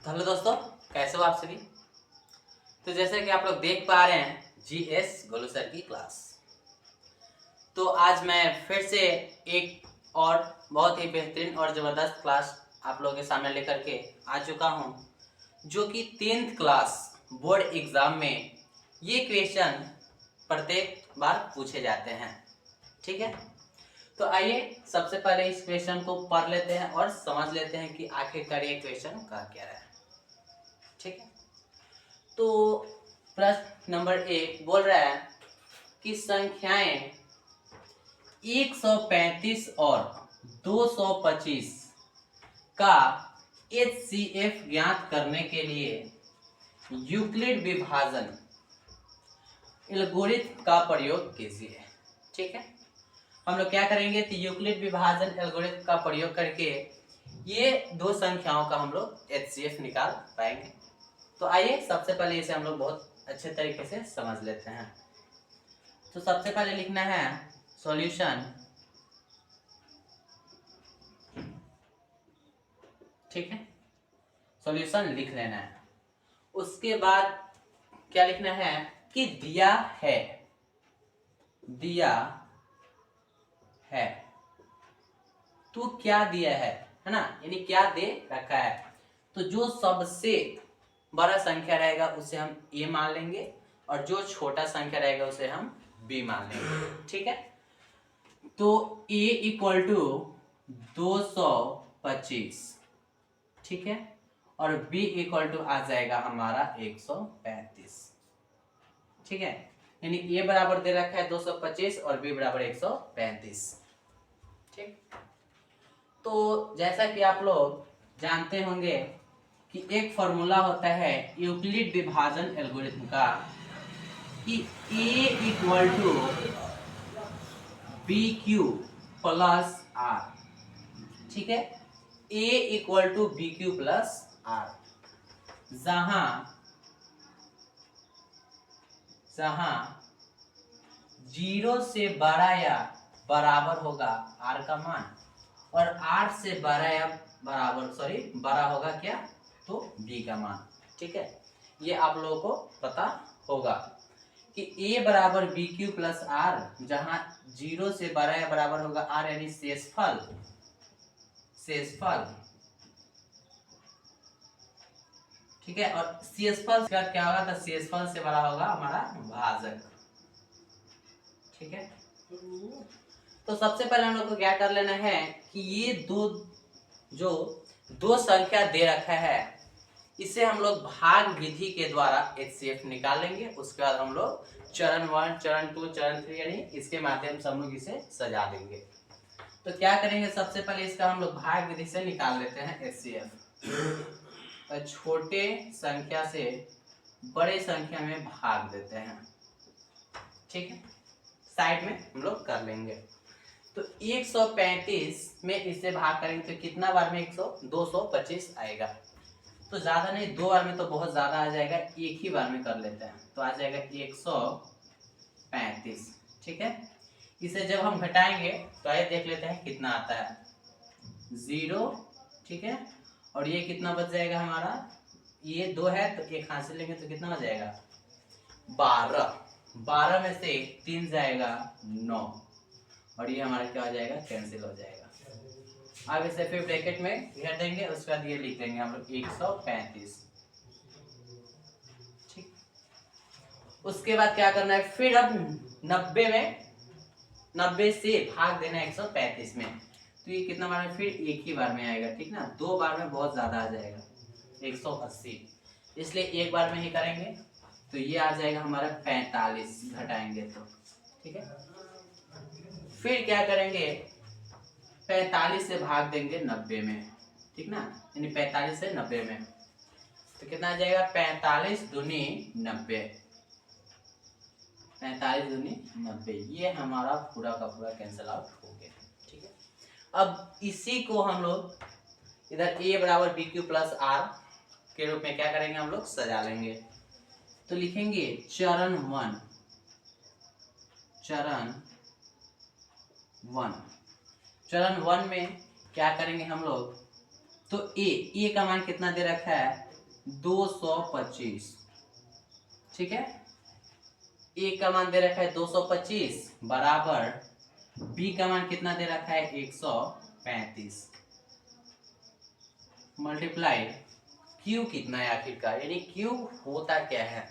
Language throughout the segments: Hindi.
हेलो दोस्तों, कैसे हो आप सभी। तो जैसे कि आप लोग देख पा रहे हैं जीएस गोलू सर की क्लास। तो आज मैं फिर से एक और बहुत ही बेहतरीन और ज़बरदस्त क्लास आप लोगों के सामने लेकर के आ चुका हूं, जो कि 10th क्लास बोर्ड एग्ज़ाम में ये क्वेश्चन प्रत्येक बार पूछे जाते हैं। ठीक है, तो आइए सबसे पहले इस क्वेश्चन को पढ़ लेते हैं और समझ लेते हैं कि आखिरकार ये क्वेश्चन कह क्या रहा है। ठीक है, तो प्रश्न नंबर 1 बोल रहा है कि संख्याएं 135 और 225 का HCF ज्ञात करने के लिए यूक्लिड विभाजन एल्गोरिथम का प्रयोग कीजिए। ठीक है, हम लोग क्या करेंगे तो यूक्लिड विभाजन एल्गोरिथम का प्रयोग करके ये दो संख्याओं का हम लोग HCF निकाल पाएंगे। तो आइए सबसे पहले इसे हम लोग बहुत अच्छे तरीके से समझ लेते हैं। तो सबसे पहले लिखना है सॉल्यूशन। ठीक है, सॉल्यूशन लिख लेना है। उसके बाद क्या लिखना है कि दिया है, दिया है। तो क्या दिया है ना, यानी क्या दे रखा है। तो जो सबसे बड़ा संख्या रहेगा उसे हम ए मान लेंगे और जो छोटा संख्या रहेगा उसे हम बी मान लेंगे। ठीक है, तो ए इक्वल टू 225, ठीक है, और बी इक्वल टू आ जाएगा हमारा 135। ठीक है, यानी ए बराबर दे रखा है 225 और बी बराबर 135। ठीक, तो जैसा कि आप लोग जानते होंगे कि एक फॉर्मूला होता है यूक्लिड विभाजन एल्गोरिथम का कि A equal to B Q plus R. ठीक है, A equal to B Q plus R, जहां जहां 0 से बड़ा या बराबर होगा आर का मान और आर से बड़ा या बड़ा होगा क्या तो बी का मान। ठीक है, ये आप लोगों को पता होगा कि a बराबर बी क्यू प्लस आर, जहां 0 से बड़ा या बराबर होगा आर, यानी शेषफल। ठीक है, और शेषफल का क्या होगा तो शेषफल से बड़ा होगा हमारा भाजक। ठीक है, तो सबसे पहले हम लोग को क्या कर लेना है कि ये दो संख्या दे रखा है, इसे हम लोग भाग विधि के द्वारा HCF निकालेंगे। उसके बाद हम लोग चरण 1, चरण 2, चरण 3 यानी इसके माध्यम से हम लोग इसे सजा देंगे। तो क्या करेंगे, सबसे पहले इसका हम लोग भाग विधि से निकाल लेते हैं HCF। तो छोटे संख्या से बड़े संख्या में भाग देते हैं। ठीक है, साइड में हम लोग कर लेंगे। तो 135 में इसे भाग करेंगे तो कितना बार में 225 आएगा। तो ज्यादा नहीं, 2 बार में तो बहुत ज्यादा आ जाएगा, एक ही बार में कर लेते हैं। तो आ जाएगा 135। ठीक है, इसे जब हम घटाएंगे तो आइए देख लेते हैं कितना आता है, 0। ठीक है, और ये कितना बच जाएगा हमारा, ये 2 है तो एक हाथ से लेंगे तो कितना बच जाएगा 12 में से 3 जाएगा 9, और ये हमारा क्या हो जाएगा कैंसिल हो जाएगा। अब इसे फिर ब्रैकेट में घेर देंगे, उसके बाद ये लिख देंगे हम लोग 135। ठीक, उसके बाद क्या करना है, फिर अब 90 से भाग देना 135 में। तो ये कितना बार में, फिर एक ही बार में आएगा। ठीक ना, 2 बार में बहुत ज्यादा आ जाएगा 180, इसलिए एक बार में ही करेंगे। तो ये आ जाएगा हमारा 45 घटाएंगे तो। ठीक है, फिर क्या करेंगे, 45 से भाग देंगे 90 में। ठीक ना, यानी 45 से 90 में तो कितना आ जाएगा 45 दूनी 90, 45 दूनी 90। ये हमारा पूरा का पूरा कैंसिल आउट हो गया। ठीक है, अब इसी को हम लोग इधर a बराबर बी क्यू प्लस आर के रूप में क्या करेंगे, हम लोग सजा लेंगे। तो लिखेंगे चरण 1, चरण 1 में क्या करेंगे हम लोग, तो ए का मान कितना दे रखा है 225, ठीक है। ए का मान दे रखा है 225 बराबर बी का मान कितना दे रखा है 135 मल्टीप्लाई क्यू कितना है आखिरकार, यानी क्यू होता क्या है,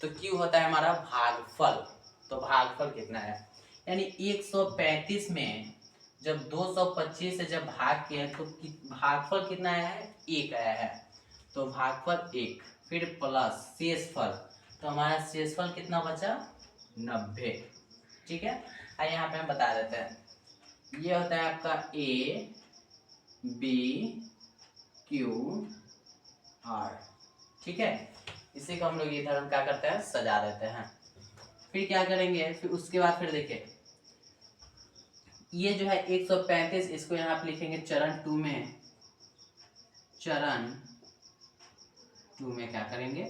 तो क्यू होता है हमारा भागफल। तो भागफल कितना है, यानी 135 में जब 225 से जब भाग किए तो भागफल कितना आया है 1 आया है, तो भागफल 1 फिर प्लस शेषफल, तो हमारा शेषफल कितना बचा 90, ठीक है। यहाँ पे हम बता देते हैं, ये होता है आपका ए बी क्यू आर, ठीक है। इसी को हम लोग इधर हम क्या करते हैं सजा देते हैं। फिर क्या करेंगे, फिर उसके बाद फिर देखिए ये जो है 135 इसको यहाँ पे लिखेंगे चरण 2 में, चरण 2 में क्या करेंगे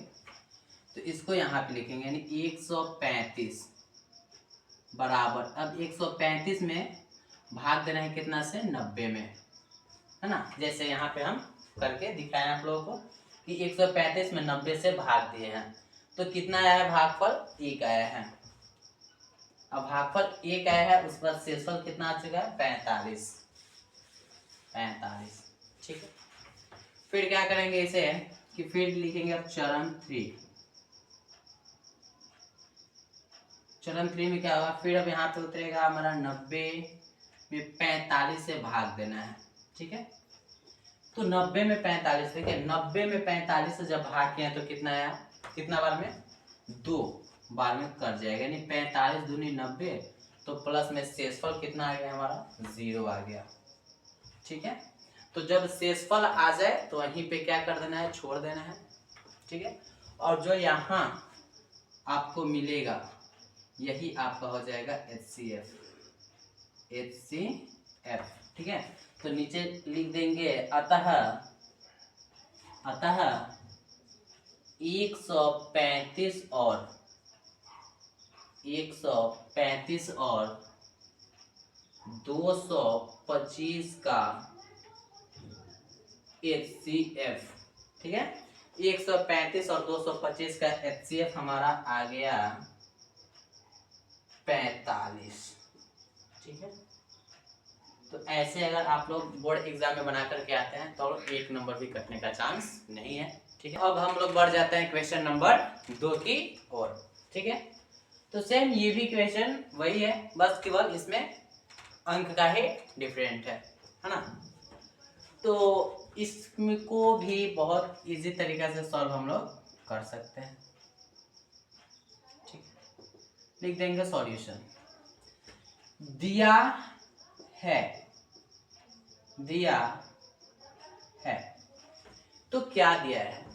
तो इसको यहाँ पे लिखेंगे, यानी 135 बराबर, अब 135 में भाग देना है कितना से 90 में, है ना। जैसे यहाँ पे हम करके दिखाएं आप लोगों को कि 135 में 90 से भाग दिए हैं, तो कितना आया है भागफल 1 आया है। अब भागफल 1 आया है, उसके बाद शेषफल कितना आ चुका है 45, ठीक है। फिर क्या करेंगे इसे कि फिर लिखेंगे अब चरण 3, चरण 3 में क्या होगा, फिर अब यहाँ पे उतरेगा हमारा 90 में 45 से भाग देना है, ठीक है। तो 90 में 45, देखिए 90 में 45 से जब भाग किया तो कितना आया, कितना बार में 2 बार में कट जाएगा, यानी 45 दूनी 90, तो प्लस में शेषफल कितना आ गया हमारा 0 आ गया, ठीक है। तो जब शेषफल आ जाए तो वहीं पे क्या कर देना है छोड़ देना है, ठीक है। और जो यहाँ आपको मिलेगा यही आपका हो जाएगा HCF, ठीक है। तो नीचे लिख देंगे अतः 135 और 225 का HCF, ठीक है। 135 और 225 का HCF हमारा आ गया 45, ठीक है। तो ऐसे अगर आप लोग बोर्ड एग्जाम में बना करके आते हैं तो 1 नंबर भी कटने का चांस नहीं है, ठीक है। अब हम लोग बढ़ जाते हैं क्वेश्चन नंबर 2 की ओर, ठीक है। तो सेम ये भी क्वेश्चन वही है, बस केवल इसमें अंक का ही डिफरेंट है ना। तो इसको भी बहुत इजी तरीका से सॉल्व हम लोग कर सकते हैं, ठीक है। लिख देंगे सॉल्यूशन, दिया है तो क्या दिया है,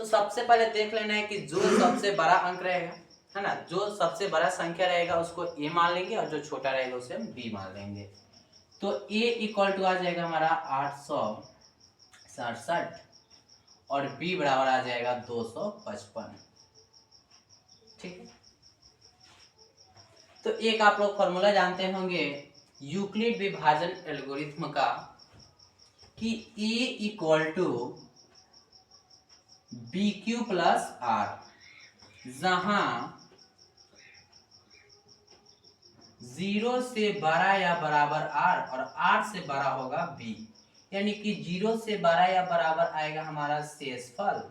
तो सबसे पहले देख लेना है कि जो सबसे बड़ा अंक रहेगा, है ना, जो सबसे बड़ा संख्या रहेगा उसको a मान लेंगे और जो छोटा रहेगा उसे हम b मान लेंगे। तो a इक्वल टू आ जाएगा हमारा 867 और b बराबर आ जाएगा 255, ठीक है। तो एक आप लोग फॉर्मूला जानते होंगे यूक्लिड विभाजन एल्गोरिथ्म का कि a equal to B Q plus R, जहां 0 से बड़ा या बराबर r और r से बड़ा होगा b, यानी कि 0 से बड़ा या बराबर आएगा हमारा शेषफल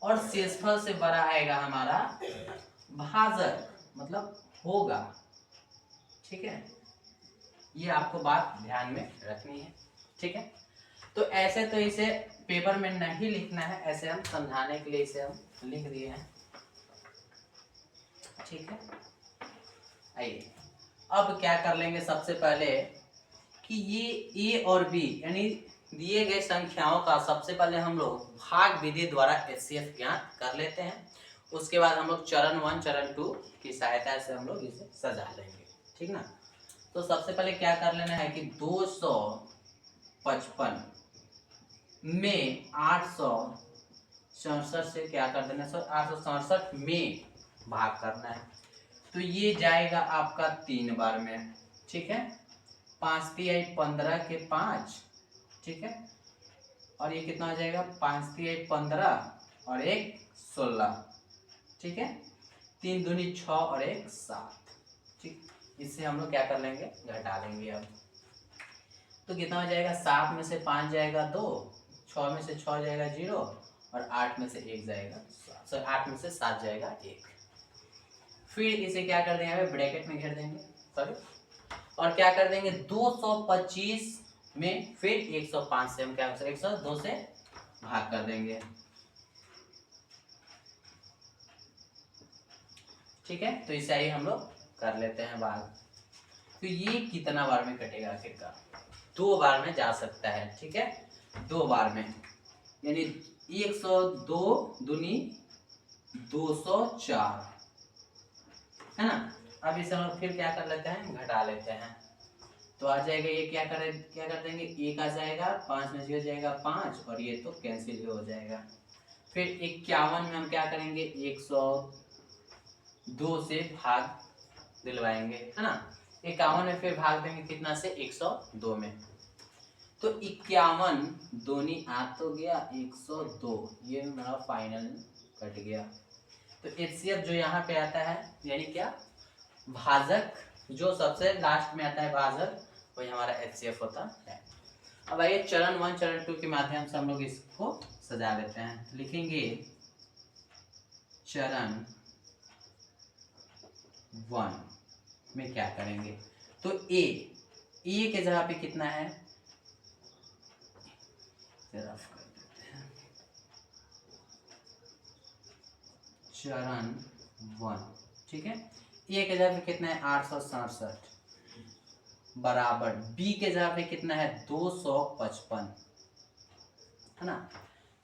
और शेषफल से बड़ा आएगा हमारा भाजक, मतलब होगा, ठीक है। ये आपको बात ध्यान में रखनी है, ठीक है। तो ऐसे तो इसे पेपर में नहीं लिखना है, ऐसे हम समझाने के लिए इसे हम लिख दिए हैं, ठीक है। आइए अब क्या कर लेंगे, सबसे पहले कि ये a और b यानी दिए गए संख्याओं का सबसे पहले हम लोग भाग विधि द्वारा HCF ज्ञात कर लेते हैं, उसके बाद हम लोग चरण 1 चरण 2 की सहायता से हम लोग इसे सजा लेंगे, ठीक ना। तो सबसे पहले क्या कर लेना है कि 255 में 867 से क्या कर देना है, 867 में भाग करना है, तो ये जाएगा आपका 3 बार में, ठीक है। 5 3 15 के 5, ठीक है। और ये कितना हो जाएगा 5 3 15 और 1 16, ठीक है। 3 दूनी 6 और 1 7, ठीक। इससे हम लोग क्या कर लेंगे, घटा लेंगे। अब तो कितना हो जाएगा, 7 में से 5 जाएगा 2, 6 में से 6 जाएगा 0 और 8 में से 1 जाएगा 7, 8 में से 7 जाएगा 1। फिर इसे क्या कर देंगे, ब्रैकेट में घेर देंगे, सॉरी, और क्या कर देंगे 225 में फिर 105 से हम क्या 102 से भाग कर देंगे, ठीक है। तो इसे ही हम लोग कर लेते हैं भाग। तो ये कितना बार में कटेगा आखिरकार, 2 बार में जा सकता है, ठीक है, 2 बार में, यानी 102 दूनी 204, है ना। अब इसे हम फिर क्या कर लेते हैं, घटा लेते हैं। तो आ जाएगा ये क्या कर देंगे, 1 आ जाएगा, 5 में से हो जाएगा 5 और ये तो कैंसिल हो जाएगा। फिर 51 में हम क्या करेंगे, 102 से भाग दिलवाएंगे, है ना। 51 में फिर भाग देंगे कितना से, 102 में। तो 51 दूनी 8 तो गया 102, ये मेरा फाइनल कट गया। तो HCF जो यहाँ पे आता है, यानी क्या, भाजक जो सबसे लास्ट में आता है भाजक, वही हमारा HCF होता है। अब आइए चरण 1 चरण 2 के माध्यम से हम लोग इसको सजा लेते हैं। तो लिखेंगे चरण 1 में क्या करेंगे, तो ए के जगह पे कितना है, रफ कर देते हैं, चरण 1, ठीक है। ए के जगह पे कितना है 867 बराबर बी के जगह पे कितना है 255, है ना।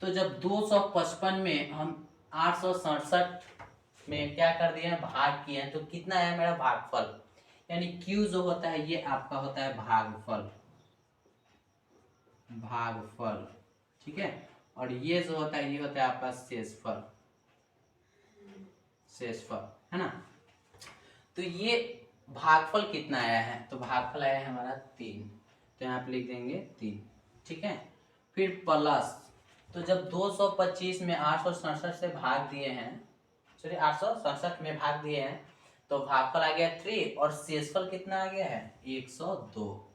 तो जब 255 में हम 867 में क्या कर दिए हैं, भाग किए हैं, तो कितना है मेरा भागफल, यानी Q जो होता है ये आपका होता है भागफल, ठीक है। और ये जो होता है ये होता है आपका शेषफल, है ना। तो ये भागफल कितना आया है, तो भागफल आया है हमारा 3, तो यहाँ पे लिख देंगे 3, ठीक है। फिर प्लस, तो जब 225 में 867 से भाग दिए हैं, सॉरी 867 में भाग दिए हैं, तो भागफल आ गया 3 और शेषफल कितना आ गया है 102,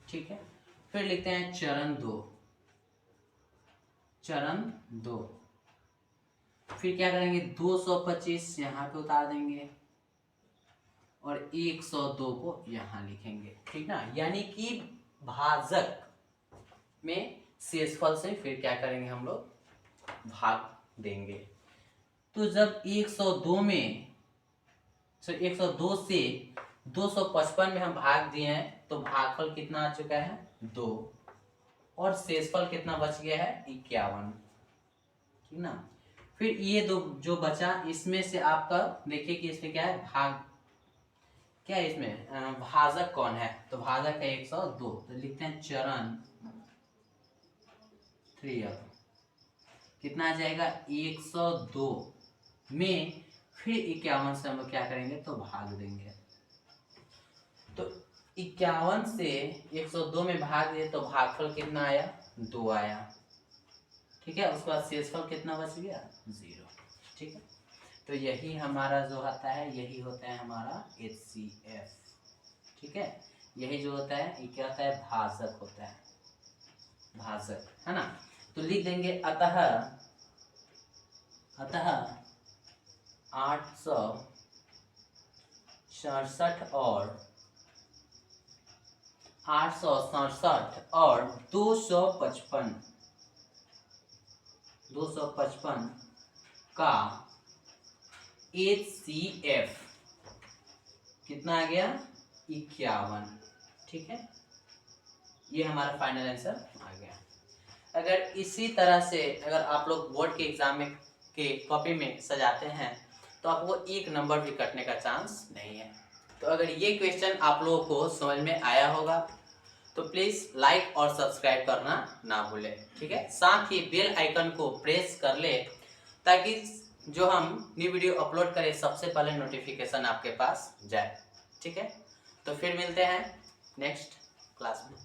ठीक है। फिर लिखते हैं चरण 2, फिर क्या करेंगे 225 यहाँ पे उतार देंगे और 102 को यहाँ लिखेंगे, ठीक ना। यानी कि भाजक में शेषफल से फिर क्या करेंगे हम लोग, भाग देंगे। तो जब 102 में, सो 102 से 255 में हम भाग दिए हैं, तो भागफल कितना आ चुका है 2 और शेषफल कितना बच गया है 51, ठीक ना। फिर ये दो जो बचा, इसमें से आपका देखिए कि इसमें क्या है, भाग क्या है, इसमें भाजक कौन है, तो भाजक है 102, तो लिखते हैं चरण 3 कितना आ जाएगा 102 में फिर 51 से हम लोग क्या करेंगे, तो भाग देंगे। तो 51 से 102 में भाग दिए तो भागफल कितना आया 2 आया, ठीक है। उसके बाद शेषफल कितना बच गया 0, ठीक है। तो यही हमारा जो होता है, यही होता है हमारा HCF, ठीक है। यही जो होता है ये क्या होता है, भाजक होता है, भाजक, है ना। तो लिख देंगे अतः 867 और 255 का HCF कितना आ गया 51, ठीक है। ये हमारा फाइनल आंसर आ गया। अगर इसी तरह से अगर आप लोग बोर्ड के एग्जाम में के कॉपी में सजाते हैं तो आपको 1 नंबर भी कटने का चांस नहीं है। तो अगर ये क्वेश्चन आप लोगों को समझ में आया होगा तो प्लीज़ लाइक और सब्सक्राइब करना ना भूलें, ठीक है। साथ ही बेल आइकन को प्रेस कर ले ताकि जो हम न्यू वीडियो अपलोड करें सबसे पहले नोटिफिकेशन आपके पास जाए, ठीक है। तो फिर मिलते हैं नेक्स्ट क्लास में।